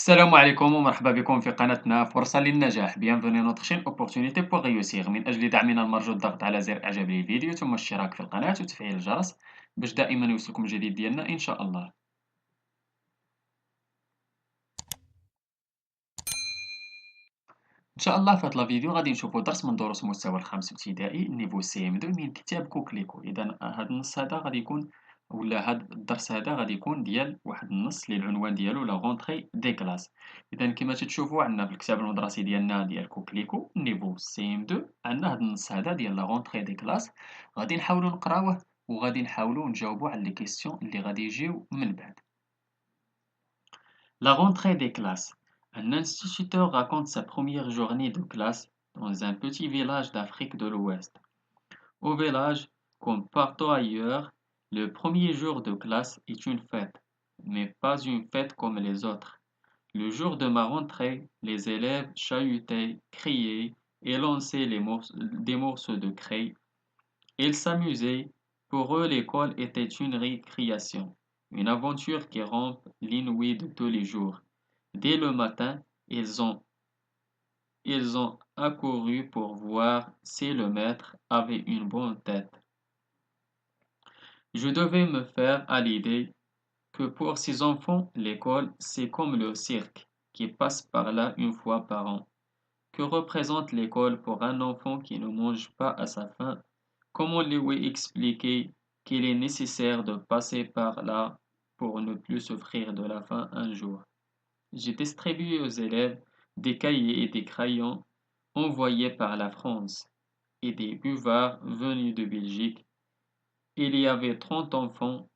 السلام عليكم ومرحبا بكم في قناتنا فرصة للنجاح. Bienvenue notre chaîne Opportunité pour réussir. من أجل دعمنا المرجو الضغط على زر إعجاب للفيديو ثم الاشتراك في القناة وتفعيل الجرس باش دائما يوصلكم الجديد ديالنا إن شاء الله. إن شاء الله في هذا الفيديو غادي نشوفوا درس من دروس المستوى الخامس ابتدائي نيفو سي ام 2 من كتاب كوكليكو. إذا هذا النص هذا غادي يكون ولا هذا الدرس هذا غادي يكون ديال واحد النص اللي العنوان ديالو لا غونتري دي كلاس. إذا كما تتشوفوا عندنا في الكتاب المدرسي ديالنا ديال كوكليكو نيفو سي ام 2 عندنا هذا النص هذا ديال لا غونتري دي كلاس. غادي نحاولوا نقراوه وغادي نحاولوا نجاوبوا على لي كيسيون اللي غادي يجيو من بعد. La rentrée des classes. Un instituteur raconte sa première journée de classe dans un petit village d'Afrique de l'Ouest. Au village, comme partout ailleurs, le premier jour de classe est une fête, mais pas une fête comme les autres. Le jour de ma rentrée, les élèves chahutaient, criaient et lançaient des morceaux de craie. Ils s'amusaient. Pour eux, l'école était une récréation, une aventure qui rompt l'inouï de tous les jours. Dès le matin, ils ont accouru pour voir si le maître avait une bonne tête. Je devais me faire à l'idée que pour ces enfants, l'école, c'est comme le cirque qui passe par là une fois par an. Que représente l'école pour un enfant qui ne mange pas à sa faim? Comment lui expliquer qu'il est nécessaire de passer par là pour ne plus souffrir de la faim un jour? J'ai distribué aux élèves des cahiers et des crayons envoyés par la France et des buvards venus de Belgique. Il y avait 30 enfants,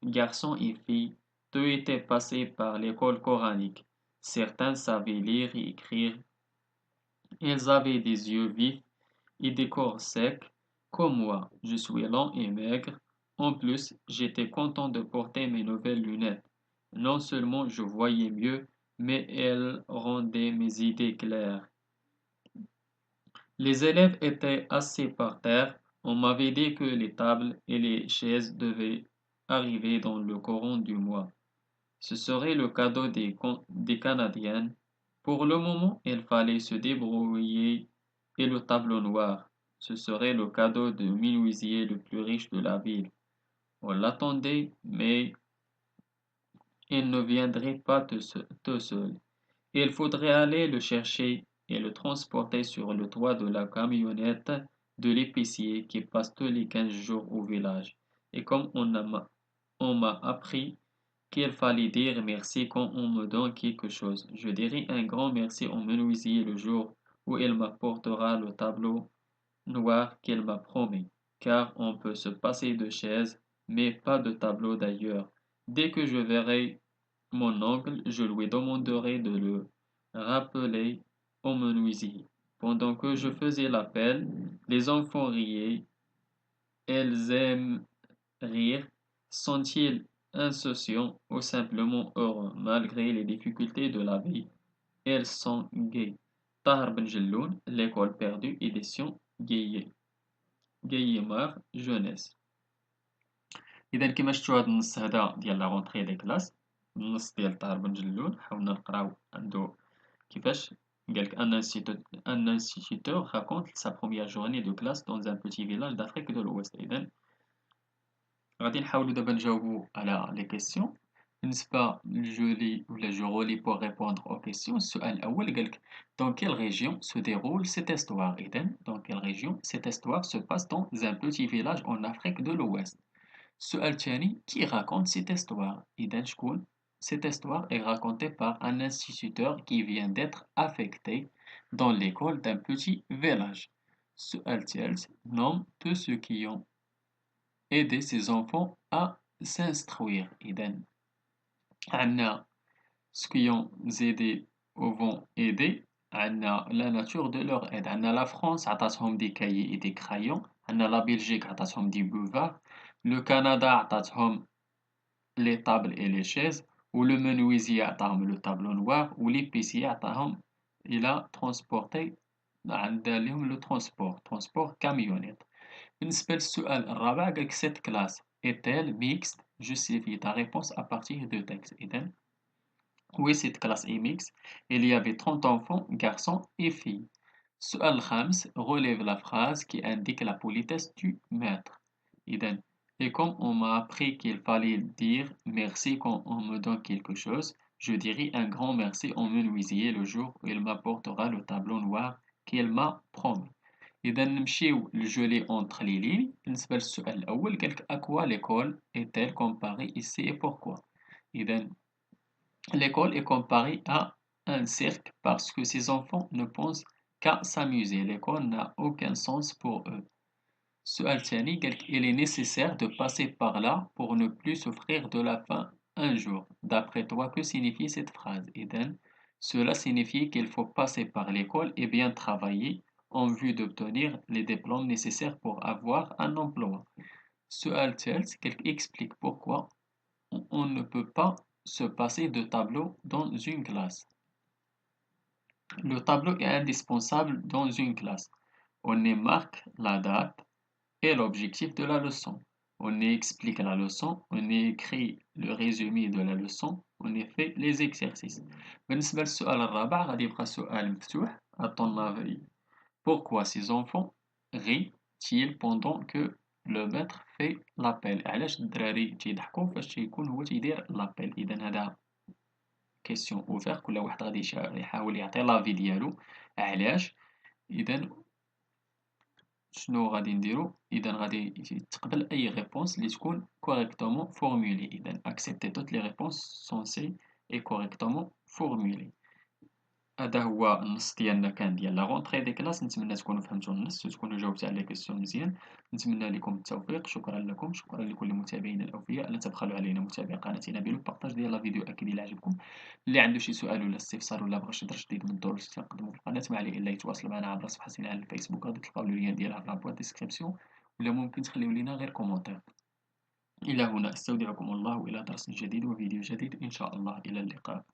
garçons et filles, tous étaient passés par l'école coranique. Certains savaient lire et écrire. Ils avaient des yeux vifs et des corps secs, comme moi. Je suis lent et maigre. En plus, j'étais content de porter mes nouvelles lunettes. Non seulement je voyais mieux, mais elles rendaient mes idées claires. Les élèves étaient assis par terre. On m'avait dit que les tables et les chaises devaient arriver dans le courant du mois. Ce serait le cadeau des Canadiennes. Pour le moment, il fallait se débrouiller et le tableau noir. Ce serait le cadeau du menuisier le plus riche de la ville. On l'attendait, mais il ne viendrait pas tout seul. Il faudrait aller le chercher et le transporter sur le toit de la camionnette de l'épicier qui passe tous les 15 jours au village. Et comme on m'a appris qu'il fallait dire merci quand on me donne quelque chose, je dirai un grand merci au menuisier le jour où il m'apportera le tableau noir qu'il m'a promis, car on peut se passer de chaises, mais pas de tableau d'ailleurs. Dès que je verrai mon oncle, je lui demanderai de le rappeler au menuisier. Pendant que je faisais l'appel, les enfants riaient. Elles aiment rire. Sont-ils insouciants ou simplement heureux malgré les difficultés de la vie? Elles sont gaies. طاهر بن جلون, L'école perdue, édition Gallimard Jeunesse. إذا كما شفتوا هذا النص هذا ديال لا غونتري دي كلاس, النص ديال طاهر بن جلون حاولنا نقراو عنده كيفاش قالك un instituteur raconte sa première journée de classe dans un petit village d'Afrique de l'Ouest. إذا غادي نحاولوا دابا نجاوبوا على لي كيسيون. بالنسبة لجولي ولا جو رولي pour répondre aux questions. السؤال الأول قالك dans quelle région se déroule cette histoire. إذا dans quelle région cette histoire se passe dans un petit village en Afrique de l'Ouest. السؤال الثاني qui raconte cette histoire. إذا شكون. Cette histoire est racontée par un instituteur qui vient d'être affecté dans l'école d'un petit village. السؤال الثالث nomme tous ceux qui ont aidé ses enfants à s'instruire. إذا عندنا ceux qui ont aidé ou vont aider. عندنا la nature de leur aide. عندنا la France عطاتهم des cahiers et des crayons. عندنا la Belgique عطاتهم des boulevards. Le Canada عطاتهم les tables et les chaises. Ou le menuisier عطاهم le tableau noir. Ou l'épicier عطاهم il a transporté عندها لهم le transport camionnette. بالنسبة للسؤال الرابع قالك cette classe est-elle mixte. Justifie ta réponse à partir de texte. إذا Oui, cette classe est mixte. Il y avait 30 enfants, garçons et filles. Su'al Khams relève la phrase qui indique la politesse du maître. Idem. Et comme on m'a appris qu'il fallait dire merci quand on me donne quelque chose, je dirai un grand merci au menuisier le jour où il m'apportera le tableau noir qu'il m'a promis. إذا نمشيو للجولي entre les lignes. بالنسبة للسؤال الأول قالك à quoi l'école est-elle comparée ici et pourquoi. إذا l'école est comparée à un cirque parce que ces enfants ne pensent qu'à s'amuser. L'école n'a aucun sens pour eux. سؤال تاني قالك il est nécessaire de passer par là pour ne plus souffrir de la faim un jour. D'après toi, que signifie cette phrase? إذن cela signifie qu'il faut passer par l'école et bien travailler en vue d'obtenir les diplômes nécessaires pour avoir un emploi. سؤال ثالث قالك explique pourquoi on ne peut pas se passer de tableau dans une classe. Le tableau est indispensable dans une classe. On y marque la date et l'objectif de la leçon. On y explique la leçon, on y écrit le résumé de la leçon, on y fait les exercices. بالنسبة للسؤال الرابع غادي يبقى سؤال مفتوح. À ton avis, pourquoi ces enfants rient-ils pendant que le maître fait l'appel؟ علاش الدراري تيضحكوا فاش تيكون هو تيدير l'appel؟ إذا هذا كيسيون اوفير، كل واحد غادي يحاول يعطي لافي ديالو علاش. اذا شنو غادي نديرو؟ اذا غادي تقبل اي ريبونس اللي تكون كوريكتومون فورمولي. اذا اكسبتي توت لي ريبونس سونسي اي كوريكتومون فورمولي. هذا هو النص ديالنا كان ديال لا غونطري دي كلاس. نتمنى تكونوا فهمتوا النص وتكونوا جاوبتوا على لي كيسيون مزيان. نتمنى لكم التوفيق. شكرا لكم، شكرا لكل متابعينا الاوفياء. لا تبخلوا علينا متابعه قناتنا بالبارطاج ديال لا فيديو اكيد الى عجبكم. اللي عنده شي سؤال ولا استفسار ولا بغى شي درس جديد من الدروس اللي تنقدموا في القناه ما عليه الا يتواصل معنا عبر صفحتنا على الفيسبوك، غادي تلقاو اللين ديالها في لابوات ديسكريبسيون، ولا ممكن تخليو لينا غير كومونتير. الى هنا استودعكم الله، والى درس جديد وفيديو جديد ان شاء الله. الى اللقاء.